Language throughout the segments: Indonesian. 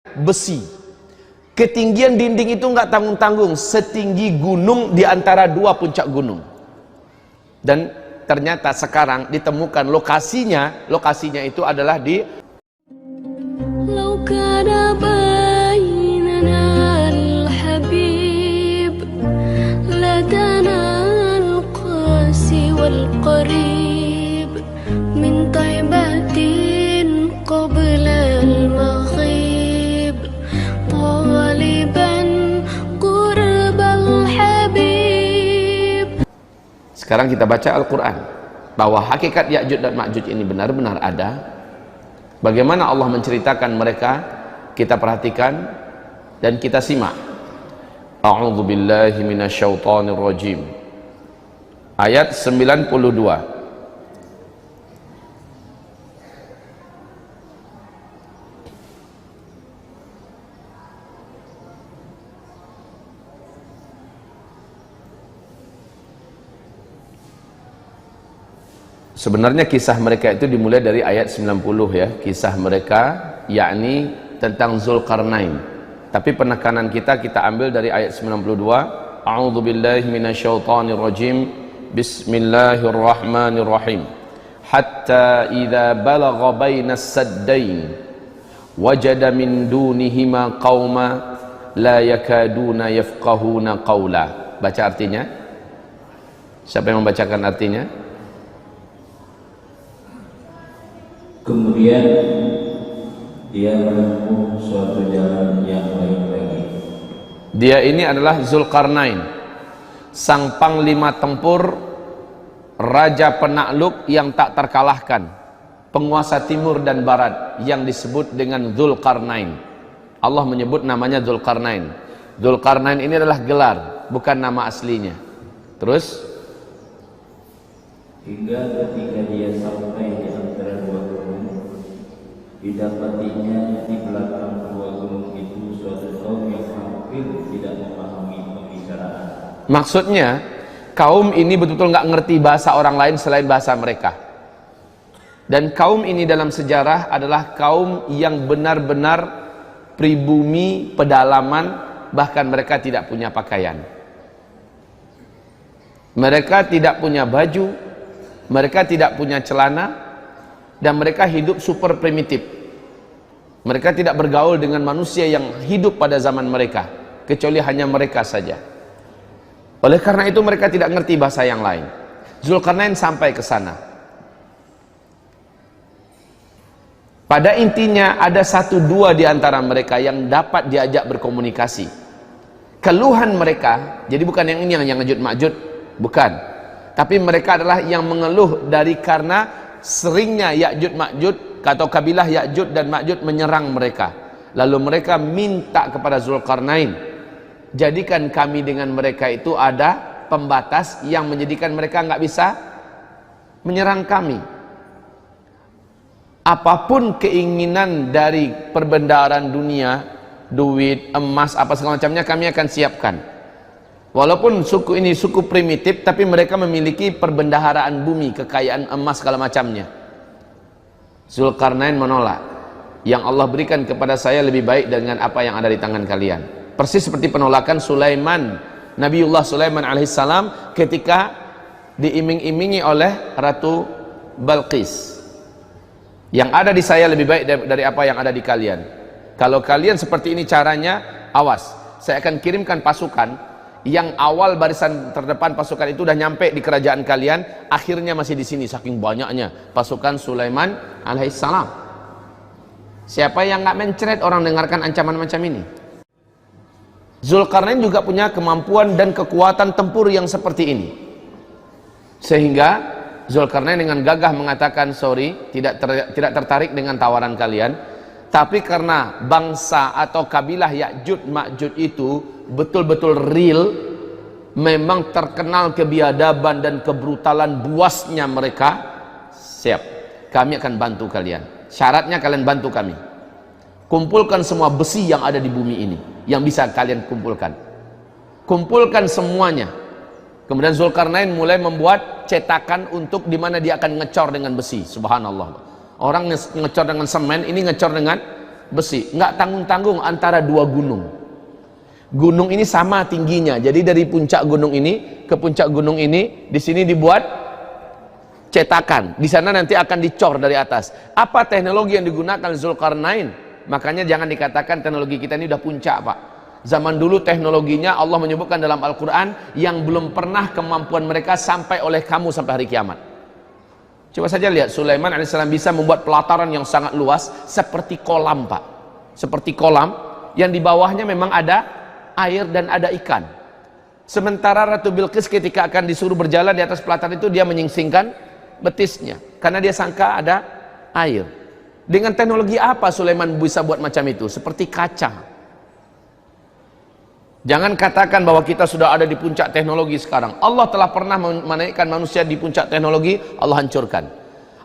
besi. Ketinggian dinding itu nggak tanggung-tanggung, setinggi gunung di antara dua puncak gunung. Dan ternyata sekarang ditemukan lokasinya itu adalah di Sekarang kita baca Al-Quran bahwa hakikat Ya'juj dan Ma'juj ini benar-benar ada. Bagaimana Allah menceritakan mereka, kita perhatikan dan kita simak. A'udzu billahi minasyaitonir rajim. Ayat 92. Sebenarnya kisah mereka itu dimulai dari ayat 90 ya, kisah mereka yakni tentang Zulkarnain. Tapi penekanan kita ambil dari ayat 92. A'udzu billahi minasyaitonir rajim. Bismillahirrahmanirrahim. Hatta idza balagha bainas saddain wajada min dunihima qauma la yakaduna yafqahuna qawla. Baca artinya. Siapa yang membacakan artinya? Kemudian dia menempuh suatu jalan yang lain lagi. Dia ini adalah Zulkarnain, sang panglima tempur, raja penakluk yang tak terkalahkan, penguasa timur dan barat yang disebut dengan Zulkarnain. Allah menyebut namanya Zulkarnain. Zulkarnain ini adalah gelar, bukan nama aslinya. Terus hingga ketika dia sampai di antara dua gunung, didapatinya di belakang dua gunung itu suatu kaum yang hampir tidak memahami pembicaraan. Maksudnya kaum ini betul-betul nggak ngerti bahasa orang lain selain bahasa mereka. Dan kaum ini dalam sejarah adalah kaum yang benar-benar pribumi, pedalaman, bahkan mereka tidak punya pakaian. Mereka tidak punya baju, mereka tidak punya celana, dan mereka hidup super primitif. Mereka tidak bergaul dengan manusia yang hidup pada zaman mereka, kecuali hanya mereka saja. Oleh karena itu mereka tidak ngerti bahasa yang lain. Zulkarnain sampai ke sana. Pada intinya ada satu dua di antara mereka yang dapat diajak berkomunikasi. Keluhan mereka, jadi bukan yang ini yang Ya'juj Ma'juj, bukan. Tapi mereka adalah yang mengeluh dari karena seringnya Ya'juj Ma'juj atau kabilah Ya'juj dan Ma'juj menyerang mereka. Lalu mereka minta kepada Zulkarnain, jadikan kami dengan mereka itu ada pembatas yang menjadikan mereka nggak bisa menyerang kami. Apapun keinginan dari perbendaharaan dunia, duit, emas, apa segala macamnya, kami akan siapkan. Walaupun suku ini suku primitif, tapi mereka memiliki perbendaharaan bumi, kekayaan emas segala macamnya. Zulkarnain menolak. Yang Allah berikan kepada saya lebih baik dengan apa yang ada di tangan kalian. Persis seperti penolakan Sulaiman, Nabiullah Sulaiman alaihissalam ketika diiming-imingi oleh Ratu Balqis. Yang ada di saya lebih baik dari apa yang ada di kalian. Kalau kalian seperti ini caranya, awas, saya akan kirimkan pasukan yang awal barisan terdepan pasukan itu udah nyampe di kerajaan kalian, akhirnya masih di sini saking banyaknya pasukan Sulaiman alaihissalam. Siapa yang nggak mencret orang dengarkan ancaman macam ini? Zulkarnain juga punya kemampuan dan kekuatan tempur yang seperti ini, sehingga Zulkarnain dengan gagah mengatakan, sorry, tidak tertarik dengan tawaran kalian, tapi karena bangsa atau kabilah Ya'juj Ma'juj itu betul-betul real, memang terkenal kebiadaban dan kebrutalan buasnya mereka, siap, kami akan bantu kalian. Syaratnya kalian bantu kami, kumpulkan semua besi yang ada di bumi ini yang bisa kalian kumpulkan, kumpulkan semuanya. Kemudian Zulkarnain mulai membuat cetakan untuk di mana dia akan ngecor dengan besi. Subhanallah. Orang ngecor dengan semen, ini ngecor dengan besi, nggak tanggung-tanggung antara dua gunung. Gunung ini sama tingginya, jadi dari puncak gunung ini ke puncak gunung ini, di sini dibuat cetakan, di sana nanti akan dicor dari atas. Apa teknologi yang digunakan Zulkarnain? Makanya jangan dikatakan teknologi kita ini udah puncak, Pak. Zaman dulu teknologinya Allah menyebutkan dalam Al-Quran yang belum pernah kemampuan mereka sampai oleh kamu sampai hari kiamat. Coba saja lihat, Sulaiman alaihissalam bisa membuat pelataran yang sangat luas seperti kolam, Pak. Seperti kolam yang di bawahnya memang ada air dan ada ikan. Sementara Ratu Bilqis ketika akan disuruh berjalan di atas pelataran itu, dia menyingsingkan betisnya karena dia sangka ada air. Dengan teknologi apa Sulaiman bisa buat macam itu? Seperti kaca. Jangan katakan bahwa kita sudah ada di puncak teknologi sekarang. Allah telah pernah menaikkan manusia di puncak teknologi, Allah hancurkan.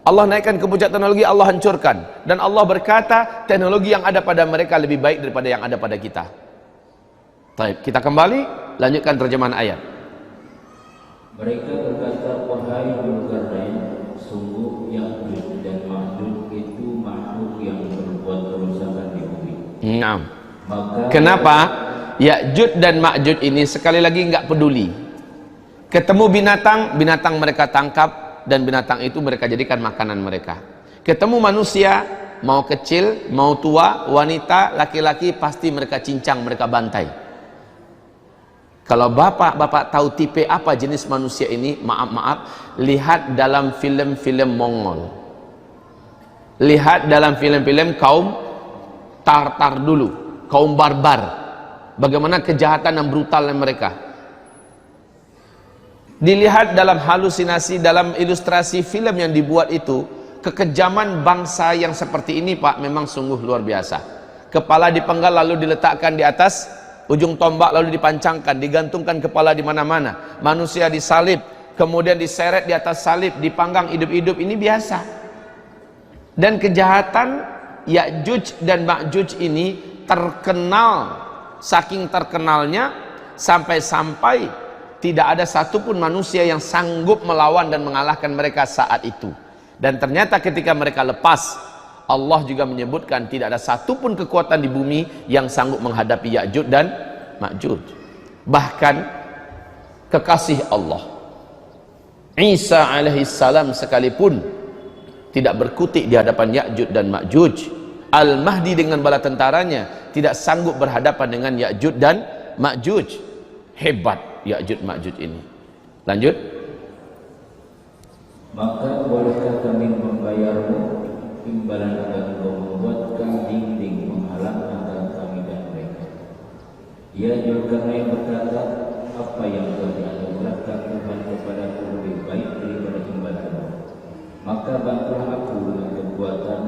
Allah naikkan ke puncak teknologi, Allah hancurkan. Dan Allah berkata teknologi yang ada pada mereka lebih baik daripada yang ada pada kita. Baik, kita kembali lanjutkan terjemahan ayat. Mereka berkata, wahai Zulkarnain, sungguh Ya'juj dan Ma'juj itu makhluk yang berbuat kerusakan di bumi. Nah, kenapa Ya'juj dan Ma'juj ini sekali lagi nggak peduli? Ketemu binatang, binatang mereka tangkap dan binatang itu mereka jadikan makanan mereka. Ketemu manusia, mau kecil, mau tua, wanita, laki-laki, pasti mereka cincang, mereka bantai. Kalau bapak-bapak tahu tipe apa jenis manusia ini, maaf-maaf, lihat dalam film-film Mongol. Lihat dalam film-film kaum Tartar dulu, kaum barbar. Bagaimana kejahatan dan brutalnya mereka. Dilihat dalam halusinasi, dalam ilustrasi film yang dibuat itu, kekejaman bangsa yang seperti ini, Pak, memang sungguh luar biasa. Kepala dipenggal lalu diletakkan di atas ujung tombak, lalu dipancangkan, digantungkan kepala di mana-mana. Manusia disalib, kemudian diseret di atas salib, dipanggang hidup-hidup, ini biasa. Dan kejahatan Ya'juj dan Ma'juj ini terkenal, saking terkenalnya sampai-sampai tidak ada satupun manusia yang sanggup melawan dan mengalahkan mereka saat itu. Dan ternyata ketika mereka lepas, Allah juga menyebutkan tidak ada satupun kekuatan di bumi yang sanggup menghadapi Ya'juj dan Ma'juj. Bahkan kekasih Allah Isa alaihissalam sekalipun tidak berkutik di hadapan Ya'juj dan Ma'juj. Al-Mahdi dengan bala tentaranya tidak sanggup berhadapan dengan Ya'juj dan Ma'juj. Hebat Ya'juj Ma'juj ini. Lanjut. Maka bolehkah kami membayarmu imbalan agar kau membuatkan dinding menghalang antara kami dan mereka? Ya Zulkarnain berkata, apa yang telah dianugerahkan Tuhan kepadaku lebih baik daripada imbalanmu. Maka bantulah aku dengan kekuatan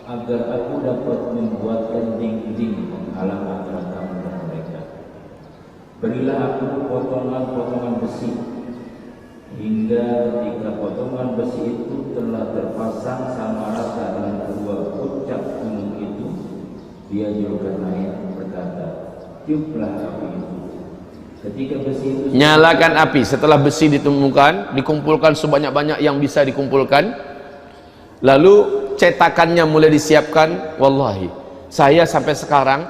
agar aku dapat membuatkan dinding menghalang antara kamu dan mereka. Berilah aku potongan-potongan besi, hingga ketika potongan besi itu telah terpasang sama rata dengan kedua puncak gunung itu, dia Zulkarnain berkata, tiuplah api itu. Ketika besi itu nyalakan api, setelah besi ditemukan, dikumpulkan sebanyak-banyak yang bisa dikumpulkan, lalu cetakannya mulai disiapkan. Wallahi, saya sampai sekarang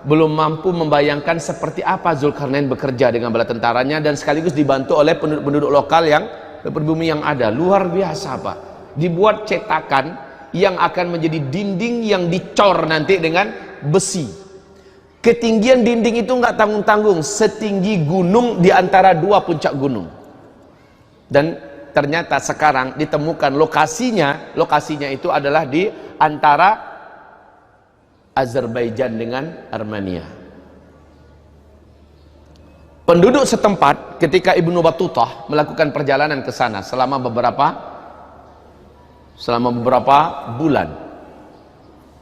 belum mampu membayangkan seperti apa Zulkarnain bekerja dengan bala tentaranya dan sekaligus dibantu oleh penduduk-penduduk lokal yang berbumi yang ada. Luar biasa, Pak. Dibuat cetakan yang akan menjadi dinding yang dicor nanti dengan besi. Ketinggian dinding itu nggak tanggung-tanggung, setinggi gunung di antara dua puncak gunung. Dan ternyata sekarang ditemukan lokasinya itu adalah di antara Azerbaijan dengan Armenia. Penduduk setempat ketika Ibnu Battutah melakukan perjalanan ke sana selama beberapa bulan,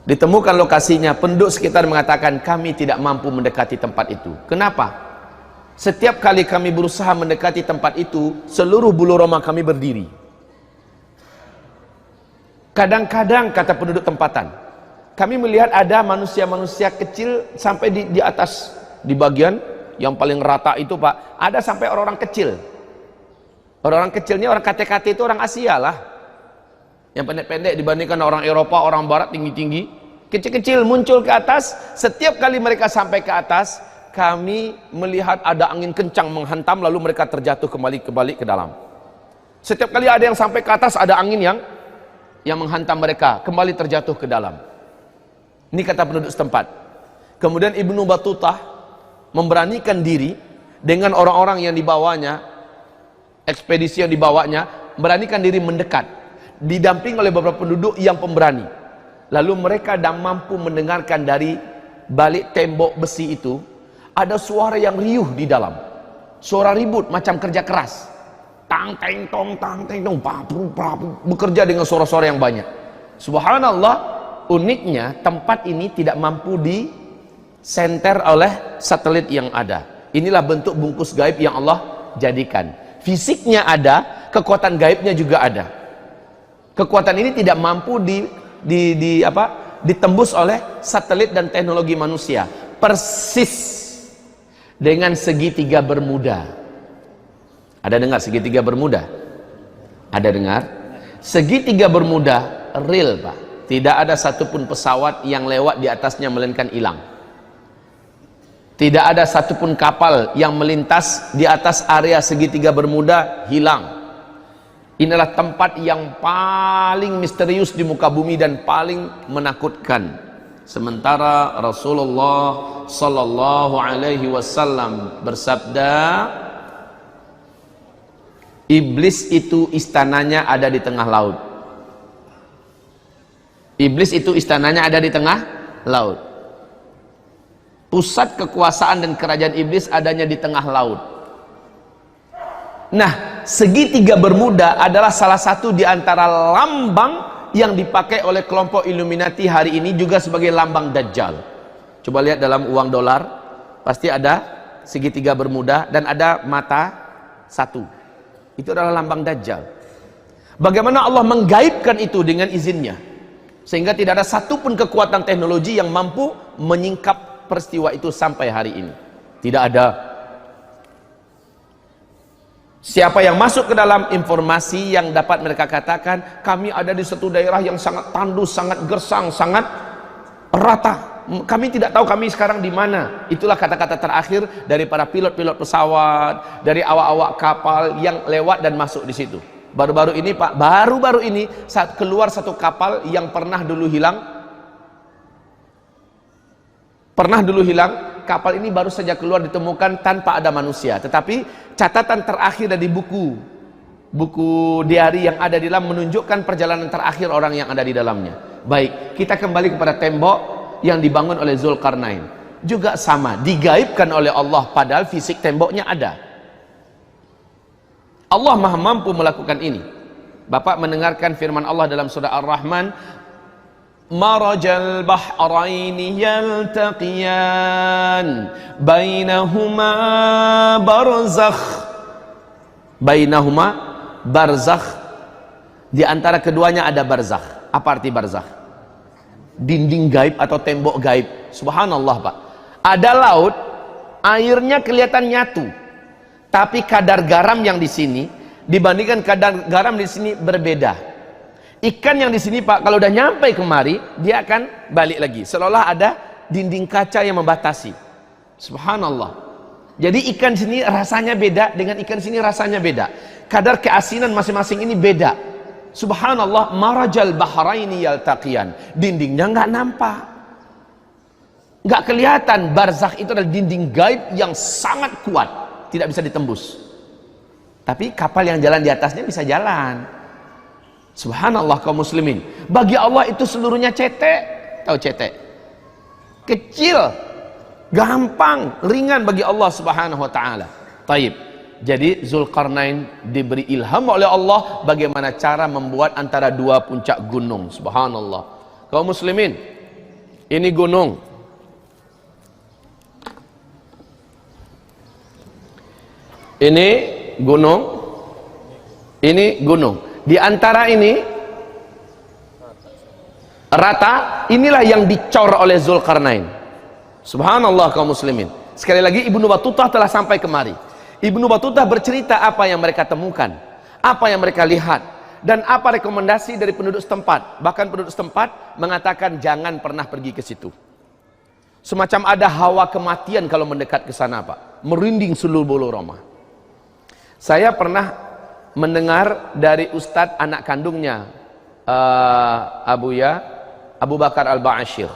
ditemukan lokasinya. Penduduk sekitar mengatakan, kami tidak mampu mendekati tempat itu. Kenapa? Setiap kali kami berusaha mendekati tempat itu, seluruh bulu roma kami berdiri. Kadang-kadang, kata penduduk tempatan, kami melihat ada manusia-manusia kecil sampai di atas, di bagian yang paling rata itu, Pak, ada sampai orang-orang kecil. Orang-orang kecilnya orang KTKT itu orang Asia lah, yang pendek-pendek dibandingkan orang Eropa, orang Barat tinggi-tinggi. kecil-kecil muncul ke atas. Setiap kali mereka sampai ke atas, kami melihat ada angin kencang menghantam, lalu mereka terjatuh kembali ke dalam. Setiap kali ada yang sampai ke atas, ada angin yang menghantam mereka, kembali terjatuh ke dalam. Ini kata penduduk setempat. Kemudian Ibnu Battutah memberanikan diri dengan orang-orang yang dibawanya, ekspedisi yang dibawanya, beranikan diri mendekat, didamping oleh beberapa penduduk yang pemberani. Lalu mereka dan mampu mendengarkan dari balik tembok besi itu ada suara yang riuh di dalam, suara ribut macam kerja keras, tang teng tong, papu, bekerja dengan suara-suara yang banyak. Subhanallah, uniknya tempat ini tidak mampu disenter oleh satelit yang ada. Inilah bentuk bungkus gaib yang Allah jadikan. Fisiknya ada, kekuatan gaibnya juga ada. Kekuatan ini tidak mampu ditembus oleh satelit dan teknologi manusia. Persis dengan segitiga Bermuda. Ada dengar segitiga Bermuda? Ada dengar? Segitiga Bermuda real, Pak. Tidak ada satupun pesawat yang lewat di atasnya melainkan hilang. Tidak ada satupun kapal yang melintas di atas area segitiga Bermuda hilang. Inilah tempat yang paling misterius di muka bumi dan paling menakutkan. Sementara Rasulullah sallallahu alaihi wasallam bersabda, iblis itu istananya ada di tengah laut. Iblis itu istananya ada di tengah laut. Pusat kekuasaan dan kerajaan iblis adanya di tengah laut. Nah, segitiga Bermuda adalah salah satu di antara lambang yang dipakai oleh kelompok Illuminati hari ini juga sebagai lambang Dajjal. Coba lihat dalam uang dolar, pasti ada segitiga Bermuda dan ada mata satu. Itu adalah lambang Dajjal. Bagaimana Allah menggaibkan itu dengan izinnya, sehingga tidak ada satupun kekuatan teknologi yang mampu menyingkap peristiwa itu sampai hari ini. Tidak ada. Siapa yang masuk ke dalam informasi yang dapat mereka katakan, kami ada di satu daerah yang sangat tandus, sangat gersang, sangat rata. Kami tidak tahu kami sekarang di mana. Itulah kata-kata terakhir dari para pilot-pilot pesawat, dari awak-awak kapal yang lewat dan masuk di situ. Baru-baru ini, Pak, baru-baru ini saat keluar satu kapal yang pernah dulu hilang. Kapal ini baru saja keluar ditemukan tanpa ada manusia. Tetapi catatan terakhir dari buku diari yang ada di dalam menunjukkan perjalanan terakhir orang yang ada di dalamnya. Baik, kita kembali kepada tembok yang dibangun oleh Zulkarnain. Juga sama, digaibkan oleh Allah padahal fisik temboknya ada. Allah Maha mampu melakukan ini. Bapak mendengarkan firman Allah dalam surah Ar-Rahman, marajal bahraini yaltaqiyan bainahuma barzakh, di antara keduanya ada barzakh. Apa arti barzakh? Dinding gaib atau tembok gaib. Subhanallah, Pak. Ada laut, airnya kelihatan nyatu, tapi kadar garam yang di sini dibandingkan kadar garam di sini berbeda. Ikan yang di sini, Pak, kalau udah nyampe kemari, dia akan balik lagi. Seolah ada dinding kaca yang membatasi. Subhanallah. Jadi ikan sini rasanya beda dengan ikan sini rasanya beda. Kadar keasinan masing-masing ini beda. Subhanallah, marajal bahraini yaltaqiyan. Dindingnya nggak nampak, nggak kelihatan. Barzakh itu adalah dinding gaib yang sangat kuat, tidak bisa ditembus. Tapi kapal yang jalan di atasnya bisa jalan. Subhanallah kaum muslimin. Bagi Allah itu seluruhnya cetek. Tahu cetek? Kecil, gampang, ringan bagi Allah Subhanahu wa taala. Taib. Jadi Zulkarnain diberi ilham oleh Allah bagaimana cara membuat antara dua puncak gunung. Subhanallah. Kaum muslimin, ini gunung. Ini gunung. Ini gunung. Di antara ini rata, inilah yang dicor oleh Zulkarnain. Subhanallah kaum muslimin. Sekali lagi Ibnu Battutah telah sampai kemari. Ibnu Battutah bercerita apa yang mereka temukan, apa yang mereka lihat. Dan apa rekomendasi dari penduduk setempat? Bahkan penduduk setempat mengatakan jangan pernah pergi ke situ. Semacam ada hawa kematian kalau mendekat ke sana, Pak. Merinding seluruh bulu roma. Saya pernah mendengar dari ustadz anak kandungnya Abu Bakar Al-Ba'asyir,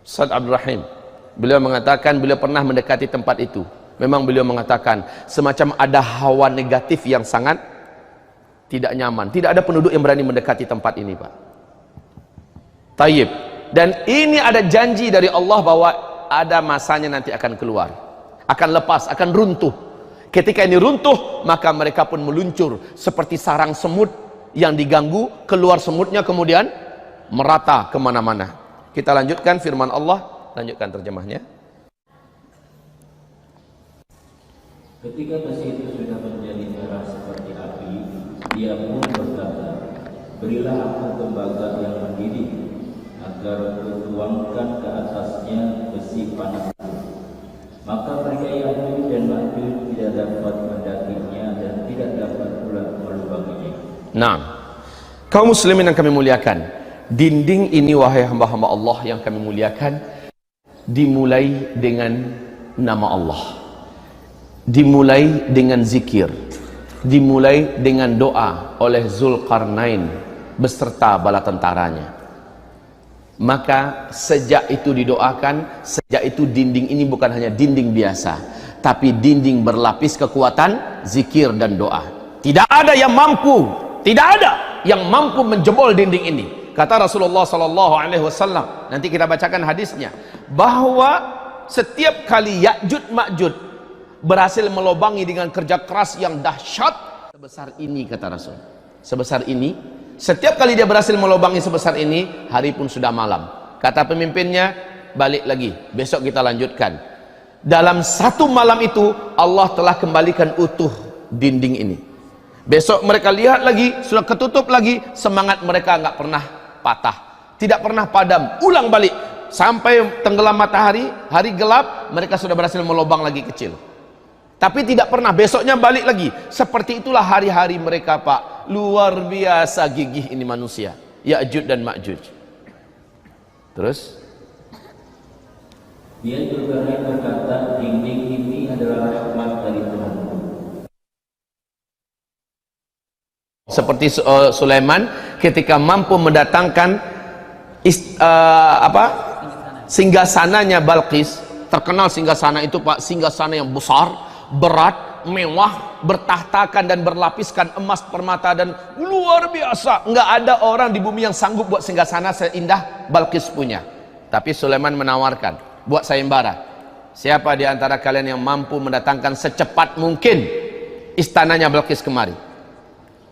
Ustadz Abdul Rahim. Beliau mengatakan beliau pernah mendekati tempat itu. Memang beliau mengatakan semacam ada hawa negatif yang sangat tidak nyaman. Tidak ada penduduk yang berani mendekati tempat ini, Pak. Tayyib. Dan ini ada janji dari Allah bahwa ada masanya nanti akan keluar, akan lepas, akan runtuh. Ketika ini runtuh, maka mereka pun meluncur seperti sarang semut yang diganggu, keluar semutnya kemudian merata kemana-mana. Kita lanjutkan firman Allah, lanjutkan terjemahnya. Ketika besi itu sudah menjadi merah seperti api, dia pun berkata, berilah aku tembaga yang mendidih, agar kutuangkan ke atasnya besi panas itu. Maka mereka Ya'juj dan Ma'juj tidak dapat mendakinya dan tidak dapat pula melubanginya. Nah, kaum muslimin yang kami muliakan, dinding ini wahai hamba-hamba Allah yang kami muliakan, dimulai dengan nama Allah, dimulai dengan zikir, dimulai dengan doa oleh Zulkarnain beserta bala tentaranya. Maka sejak itu didoakan, sejak itu dinding ini bukan hanya dinding biasa, tapi dinding berlapis kekuatan zikir dan doa. Tidak ada yang mampu, tidak ada yang mampu menjebol dinding ini. Kata Rasulullah sallallahu alaihi wasallam, nanti kita bacakan hadisnya, bahwa setiap kali Ya'juj Ma'juj berhasil melobangi dengan kerja keras yang dahsyat sebesar ini, kata Rasul, sebesar ini. Setiap kali dia berhasil melobangi sebesar ini, hari pun sudah malam. Kata pemimpinnya, balik lagi, besok kita lanjutkan. Dalam satu malam itu Allah telah kembalikan utuh dinding ini. Besok mereka lihat lagi, sudah ketutup lagi. Semangat mereka nggak pernah patah, tidak pernah padam, ulang balik sampai tenggelam matahari, hari gelap, mereka sudah berhasil melobang lagi kecil. Tapi tidak pernah, besoknya balik lagi. Seperti itulah hari-hari mereka, Pak. Luar biasa gigih ini manusia, Ya'juj dan Ma'juj. Terus dia juga berkata, dinding ini adalah rahmat dari Tuhanku. Seperti Sulaiman ketika mampu mendatangkan singgasananya Balqis. Terkenal singgasana itu, Pak, singgasana yang besar, berat, mewah, bertahtakan dan berlapiskan emas, permata dan luar biasa. Enggak ada orang di bumi yang sanggup buat singgasana seindah Balqis punya. Tapi Sulaiman menawarkan, buat sayembara, siapa di antara kalian yang mampu mendatangkan secepat mungkin istananya Balqis kemari?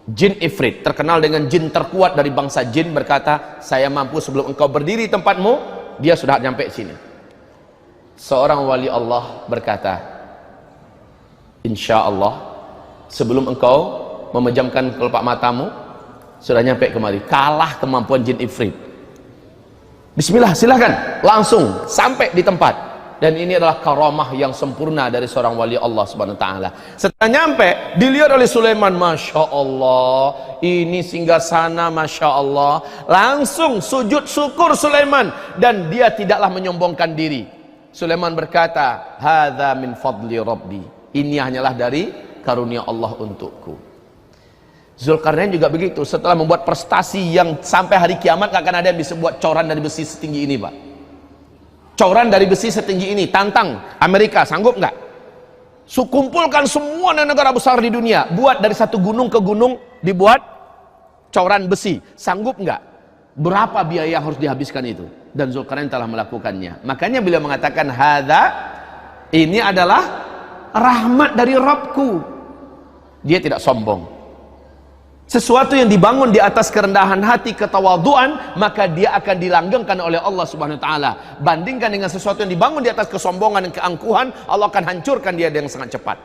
Jin Ifrit, terkenal dengan jin terkuat dari bangsa jin, berkata, saya mampu sebelum engkau berdiri tempatmu, dia sudah nyampe sini. Seorang wali Allah berkata, insya Allah sebelum engkau memejamkan kelopak matamu sudah nyampe kemari. Kalah kemampuan jin Ifrit. Bismillah, silahkan, langsung sampai di tempat. Dan ini adalah karamah yang sempurna dari seorang wali Allah subhanahu wa ta'ala. Setelah nyampe, dilihat oleh Sulaiman, Masya Allah, ini singgasana, Masya Allah. Langsung sujud syukur Sulaiman, dan dia tidaklah menyombongkan diri. Sulaiman berkata, hadza min fadli rabbi, ini hanyalah dari karunia Allah untukku. Zulkarnain juga begitu. Setelah membuat prestasi yang sampai hari kiamat gak akan ada yang bisa buat coran dari besi setinggi ini, Pak. Coran dari besi setinggi ini, tantang Amerika, sanggup nggak? Kumpulkan semua negara besar di dunia, buat dari satu gunung ke gunung, dibuat coran besi, sanggup nggak? Berapa biaya yang harus dihabiskan itu? Dan Zulkarnain telah melakukannya. Makanya beliau mengatakan, hadza, ini adalah rahmat dari Rabbku. Dia tidak sombong. Sesuatu yang dibangun di atas kerendahan hati, ketawaduan, maka dia akan dilanggengkan oleh Allah subhanahu wa ta'ala. Bandingkan dengan sesuatu yang dibangun di atas kesombongan dan keangkuhan, Allah akan hancurkan dia dengan sangat cepat.